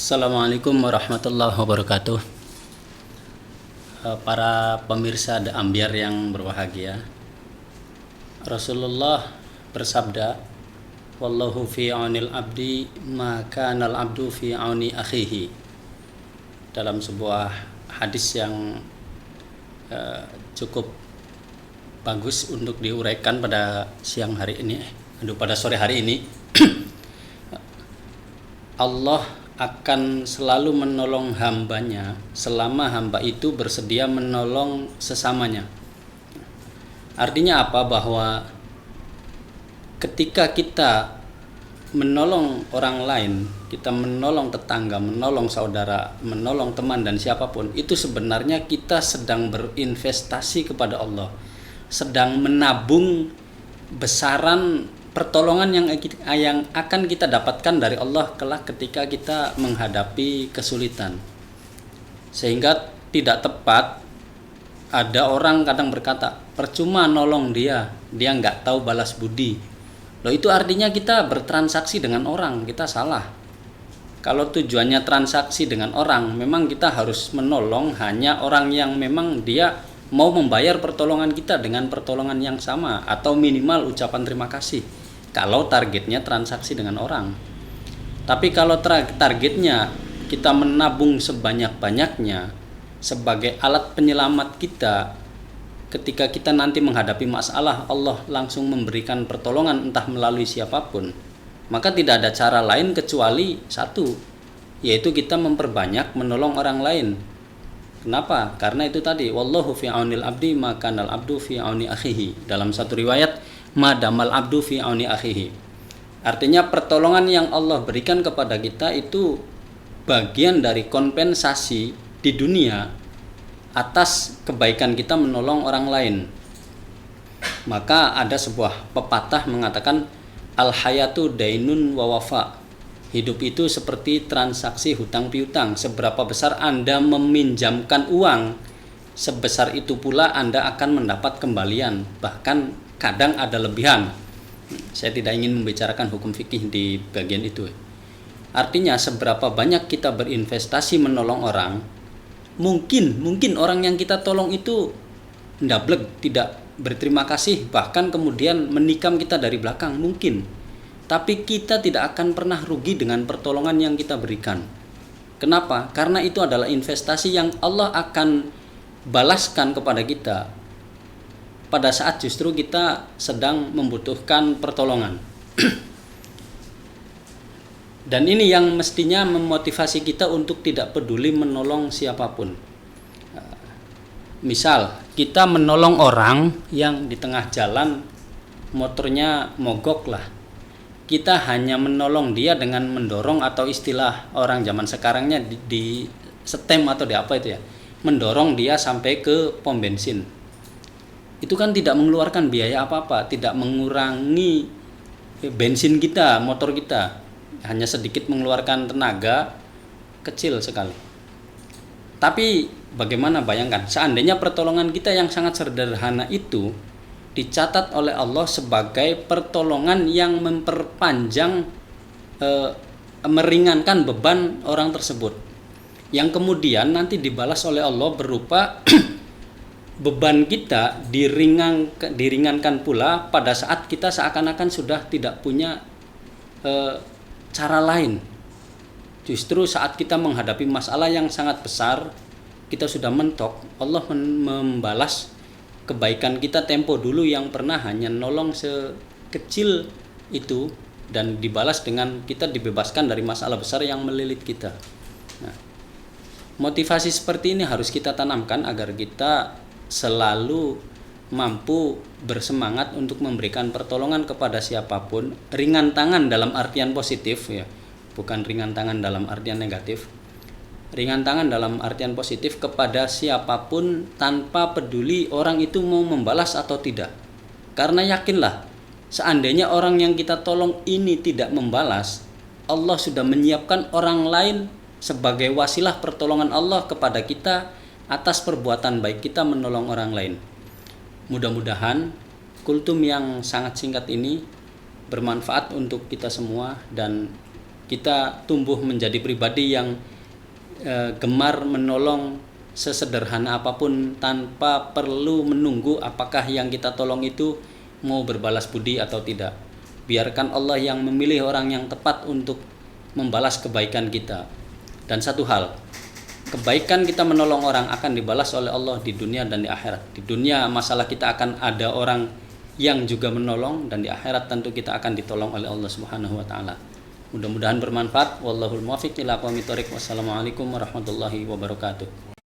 Assalamualaikum warahmatullahi wabarakatuh. Para pemirsa The Ambiar yang berbahagia, Rasulullah bersabda, "Wallahu fi aunil abdi ma kanal abdu fi auni akhihi." Dalam sebuah hadis yang cukup bagus untuk diuraikan pada sore hari ini. Allah akan selalu menolong hambanya selama hamba itu bersedia menolong sesamanya. Artinya apa? Bahwa ketika kita menolong orang lain, kita menolong tetangga, menolong saudara, menolong teman dan siapapun, itu sebenarnya kita sedang berinvestasi kepada Allah, sedang menabung besaran pertolongan yang akan kita dapatkan dari Allah kelak ketika kita menghadapi kesulitan. Sehingga tidak tepat ada orang kadang berkata, percuma nolong dia nggak tahu balas budi. Loh, itu artinya kita bertransaksi dengan orang, kita salah. Kalau tujuannya transaksi dengan orang, memang kita harus menolong hanya orang yang memang dia mau membayar pertolongan kita dengan pertolongan yang sama atau minimal ucapan terima kasih. Kalau targetnya transaksi dengan orang. Tapi kalau targetnya kita menabung sebanyak-banyaknya sebagai alat penyelamat kita ketika kita nanti menghadapi masalah, Allah langsung memberikan pertolongan entah melalui siapapun, maka tidak ada cara lain kecuali satu, yaitu kita memperbanyak menolong orang lain. Kenapa? Karena itu tadi, wallahu fi aunil abdi ma kanal abdu fi auni akhihi. Dalam satu riwayat, madamal abdu fi auni akhihi. Artinya pertolongan yang Allah berikan kepada kita itu bagian dari kompensasi di dunia atas kebaikan kita menolong orang lain. Maka ada sebuah pepatah mengatakan, al hayatu dainun wa wafa. Hidup itu seperti transaksi hutang piutang. Seberapa besar Anda meminjamkan uang, sebesar itu pula Anda akan mendapat kembalian. Bahkan kadang ada lebihan. Saya tidak ingin membicarakan hukum fikih di bagian itu. Artinya seberapa banyak kita berinvestasi menolong orang, mungkin orang yang kita tolong itu ndablek, tidak berterima kasih, bahkan kemudian menikam kita dari belakang, mungkin. Tapi kita tidak akan pernah rugi dengan pertolongan yang kita berikan. Kenapa? Karena itu adalah investasi yang Allah akan balaskan kepada kita pada saat justru kita sedang membutuhkan pertolongan. Dan ini yang mestinya memotivasi kita untuk tidak peduli menolong siapapun. Misal, kita menolong orang yang di tengah jalan motornya mogok lah. Kita hanya menolong dia dengan mendorong, atau istilah orang zaman sekarangnya di setem atau di apa itu ya, mendorong dia sampai ke pom bensin. Itu kan tidak mengeluarkan biaya apa-apa, tidak mengurangi bensin kita, motor kita, hanya sedikit mengeluarkan tenaga kecil sekali. Tapi bagaimana, bayangkan seandainya pertolongan kita yang sangat sederhana itu dicatat oleh Allah sebagai pertolongan yang memperpanjang, meringankan beban orang tersebut, yang kemudian nanti dibalas oleh Allah berupa beban kita diringankan pula pada saat kita seakan-akan sudah tidak punya cara lain. Justru saat kita menghadapi masalah yang sangat besar, kita sudah mentok, Allah membalas kebaikan kita tempo dulu yang pernah hanya nolong sekecil itu, dan dibalas dengan kita dibebaskan dari masalah besar yang melilit kita. Nah, motivasi seperti ini harus kita tanamkan agar kita selalu mampu bersemangat untuk memberikan pertolongan kepada siapapun, ringan tangan dalam artian positif ya, bukan ringan tangan dalam artian negatif. Ringan tangan dalam artian positif kepada siapapun tanpa peduli orang itu mau membalas atau tidak. Karena yakinlah, seandainya orang yang kita tolong ini tidak membalas, Allah sudah menyiapkan orang lain sebagai wasilah pertolongan Allah kepada kita atas perbuatan baik kita menolong orang lain. Mudah-mudahan kultum yang sangat singkat ini bermanfaat untuk kita semua, dan kita tumbuh menjadi pribadi yang gemar menolong sesederhana apapun tanpa perlu menunggu apakah yang kita tolong itu mau berbalas budi atau tidak. Biarkan Allah yang memilih orang yang tepat untuk membalas kebaikan kita. Dan satu hal, kebaikan kita menolong orang akan dibalas oleh Allah di dunia dan di akhirat. Di dunia masalah kita akan ada orang yang juga menolong, dan di akhirat tentu kita akan ditolong oleh Allah Subhanahu wa taala. Mudah-mudahan bermanfaat. Wallahul muwaffiq ila aqwamit thoriq. Wassalamualaikum warahmatullahi wabarakatuh.